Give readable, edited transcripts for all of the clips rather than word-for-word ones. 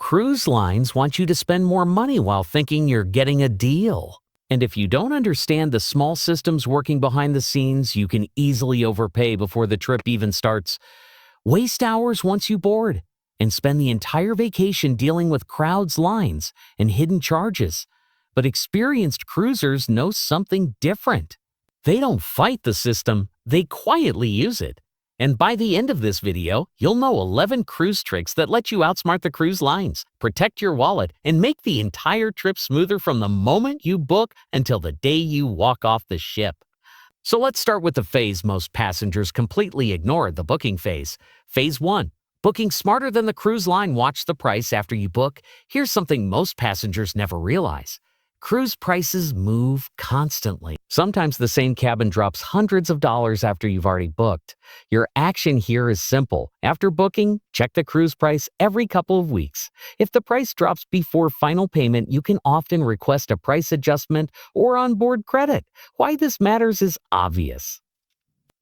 Cruise lines want you to spend more money while thinking you're getting a deal. And if you don't understand the small systems working behind the scenes, you can easily overpay before the trip even starts. Waste hours once you board, and spend the entire vacation dealing with crowds, lines, and hidden charges. But experienced cruisers know something different. They don't fight the system, they quietly use it. And by the end of this video, you'll know 11 cruise tricks that let you outsmart the cruise lines, protect your wallet, and make the entire trip smoother from the moment you book until the day you walk off the ship. So let's start with the phase most passengers completely ignore, the booking phase. Phase 1. Booking smarter than the cruise line. Watch the price after you book. Here's something most passengers never realize. Cruise prices move constantly. Sometimes the same cabin drops hundreds of dollars after you've already booked. Your action here is simple. After booking, check the cruise price every couple of weeks. If the price drops before final payment, you can often request a price adjustment or onboard credit. Why this matters is obvious.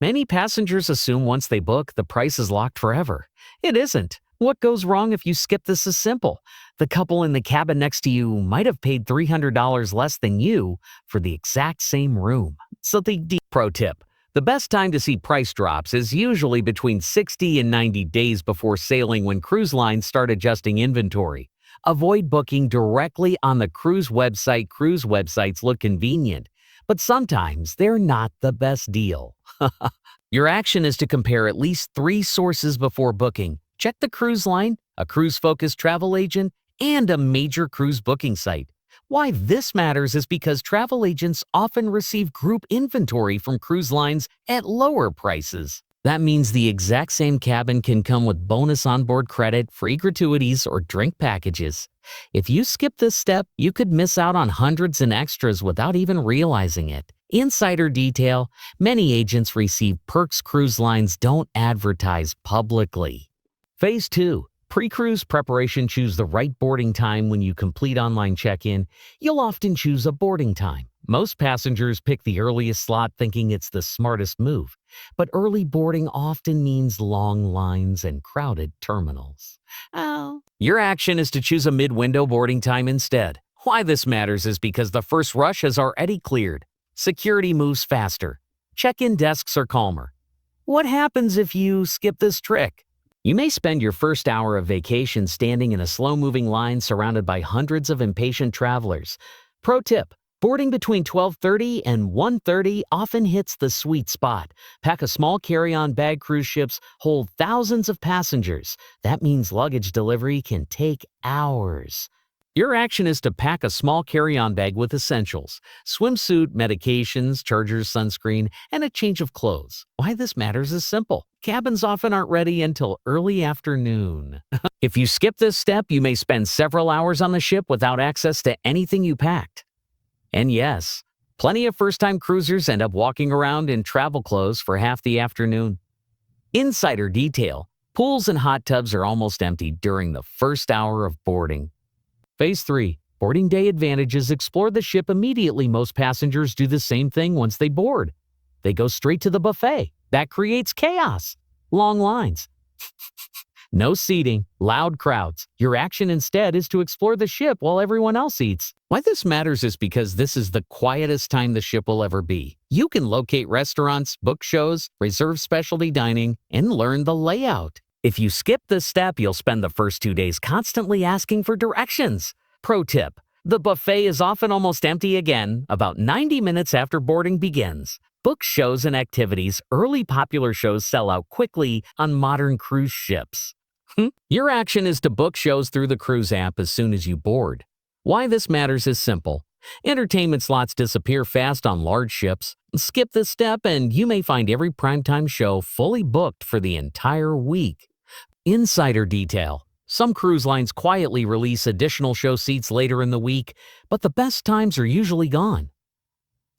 Many passengers assume once they book, the price is locked forever. It isn't. What goes wrong if you skip this is simple. The couple in the cabin next to you might have paid $300 less than you for the exact same room. So pro tip. The best time to see price drops is usually between 60 and 90 days before sailing when cruise lines start adjusting inventory. Avoid booking directly on the cruise website. Cruise websites look convenient, but sometimes they're not the best deal. Your action is to compare at least 3 sources before booking. Check the cruise line, a cruise-focused travel agent, and a major cruise booking site. Why this matters is because travel agents often receive group inventory from cruise lines at lower prices. That means the exact same cabin can come with bonus onboard credit, free gratuities, or drink packages. If you skip this step, you could miss out on hundreds in extras without even realizing it. Insider detail: many agents receive perks cruise lines don't advertise publicly. Phase 2. Pre-cruise preparation. Choose the right boarding time. When you complete online check-in, you'll often choose a boarding time. Most passengers pick the earliest slot thinking it's the smartest move. But early boarding often means long lines and crowded terminals. Your action is to choose a mid-window boarding time instead. Why this matters is because the first rush has already cleared. Security moves faster. Check-in desks are calmer. What happens if you skip this trick? You may spend your first hour of vacation standing in a slow-moving line surrounded by hundreds of impatient travelers. Pro tip: boarding between 12:30 and 1:30 often hits the sweet spot. Pack a small carry-on bag. Cruise ships hold thousands of passengers. That means luggage delivery can take hours. Your action is to pack a small carry-on bag with essentials: swimsuit, medications, chargers, sunscreen, and a change of clothes. Why this matters is simple. Cabins often aren't ready until early afternoon. If you skip this step, you may spend several hours on the ship without access to anything you packed. And yes, plenty of first-time cruisers end up walking around in travel clothes for half the afternoon. Insider detail: pools and hot tubs are almost empty during the first hour of boarding. Phase 3. Boarding day advantages. Explore the ship immediately. Most passengers do the same thing once they board. They go straight to the buffet. That creates chaos. Long lines. No seating. Loud crowds. Your action instead is to explore the ship while everyone else eats. Why this matters is because this is the quietest time the ship will ever be. You can locate restaurants, book shows, reserve specialty dining, and learn the layout. If you skip this step, you'll spend the first 2 days constantly asking for directions. Pro tip: the buffet is often almost empty again about 90 minutes after boarding begins. Book shows and activities. Early popular shows sell out quickly on modern cruise ships. Your action is to book shows through the cruise app as soon as you board. Why this matters is simple. Entertainment slots disappear fast on large ships. Skip this step and you may find every primetime show fully booked for the entire week. Insider detail: some cruise lines quietly release additional show seats later in the week, but the best times are usually gone.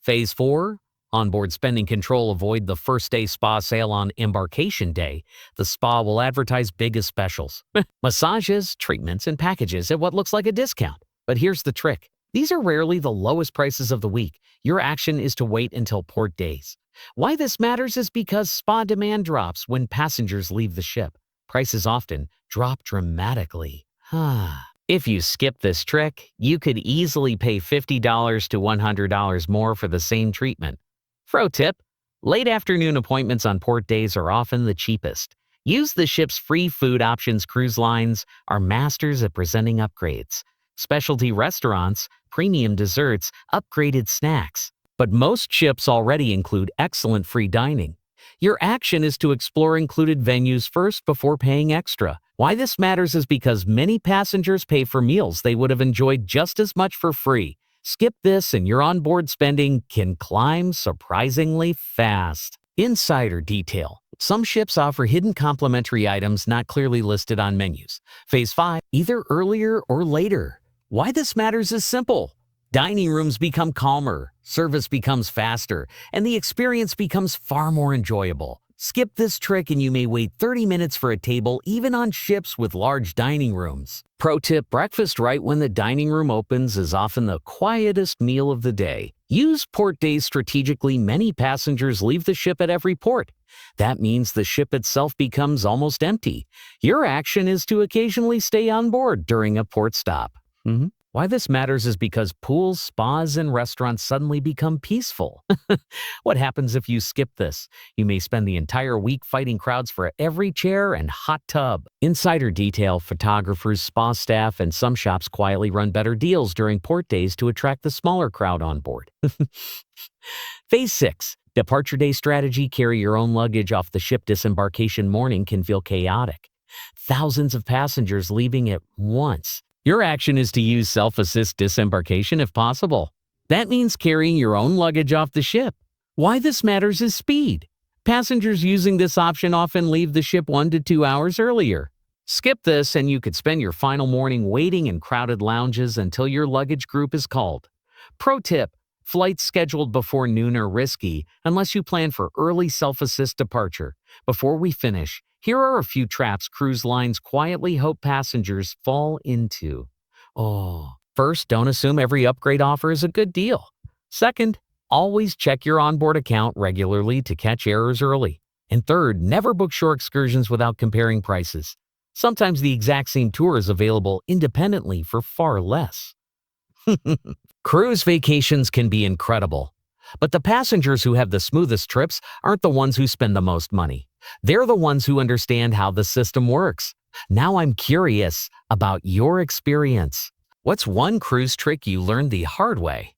Phase 4. Onboard spending control. Avoid the first day spa sale on embarkation day. The spa will advertise biggest specials. Massages, treatments, and packages at what looks like a discount. But here's the trick. These are rarely the lowest prices of the week. Your action is to wait until port days. Why this matters is because spa demand drops when passengers leave the ship. Prices often drop dramatically. If you skip this trick, you could easily pay $50 to $100 more for the same treatment. Pro tip: late afternoon appointments on port days are often the cheapest. Use the ship's free food options. Cruise lines are masters at presenting upgrades. Specialty restaurants, premium desserts, upgraded snacks. But most ships already include excellent free dining. Your action is to explore included venues first before paying extra. Why this matters is because many passengers pay for meals they would have enjoyed just as much for free. Skip this and your onboard spending can climb surprisingly fast. Insider detail: some ships offer hidden complimentary items not clearly listed on menus. Phase 5, either earlier or later. Why this matters is simple. Dining rooms become calmer, service becomes faster, and the experience becomes far more enjoyable. Skip this trick and you may wait 30 minutes for a table even on ships with large dining rooms. Pro tip: breakfast right when the dining room opens is often the quietest meal of the day. Use port days strategically. Many passengers leave the ship at every port. That means the ship itself becomes almost empty. Your action is to occasionally stay on board during a port stop. Why this matters is because pools, spas, and restaurants suddenly become peaceful. What happens if you skip this? You may spend the entire week fighting crowds for every chair and hot tub. Insider detail: photographers, spa staff, and some shops quietly run better deals during port days to attract the smaller crowd on board. Phase 6, departure day strategy. Carry your own luggage off the ship. Disembarkation morning can feel chaotic. Thousands of passengers leaving at once. Your action is to use self-assist disembarkation if possible. That means carrying your own luggage off the ship. Why this matters is speed. Passengers using this option often leave the ship 1 to 2 hours earlier. Skip this and you could spend your final morning waiting in crowded lounges until your luggage group is called. Pro tip: flights scheduled before noon are risky unless you plan for early self-assist departure. Before we finish, here are a few traps cruise lines quietly hope passengers fall into. First, don't assume every upgrade offer is a good deal. Second, always check your onboard account regularly to catch errors early. And third, never book shore excursions without comparing prices. Sometimes the exact same tour is available independently for far less. Cruise vacations can be incredible, but the passengers who have the smoothest trips aren't the ones who spend the most money. They're the ones who understand how the system works. Now I'm curious about your experience. What's one cruise trick you learned the hard way?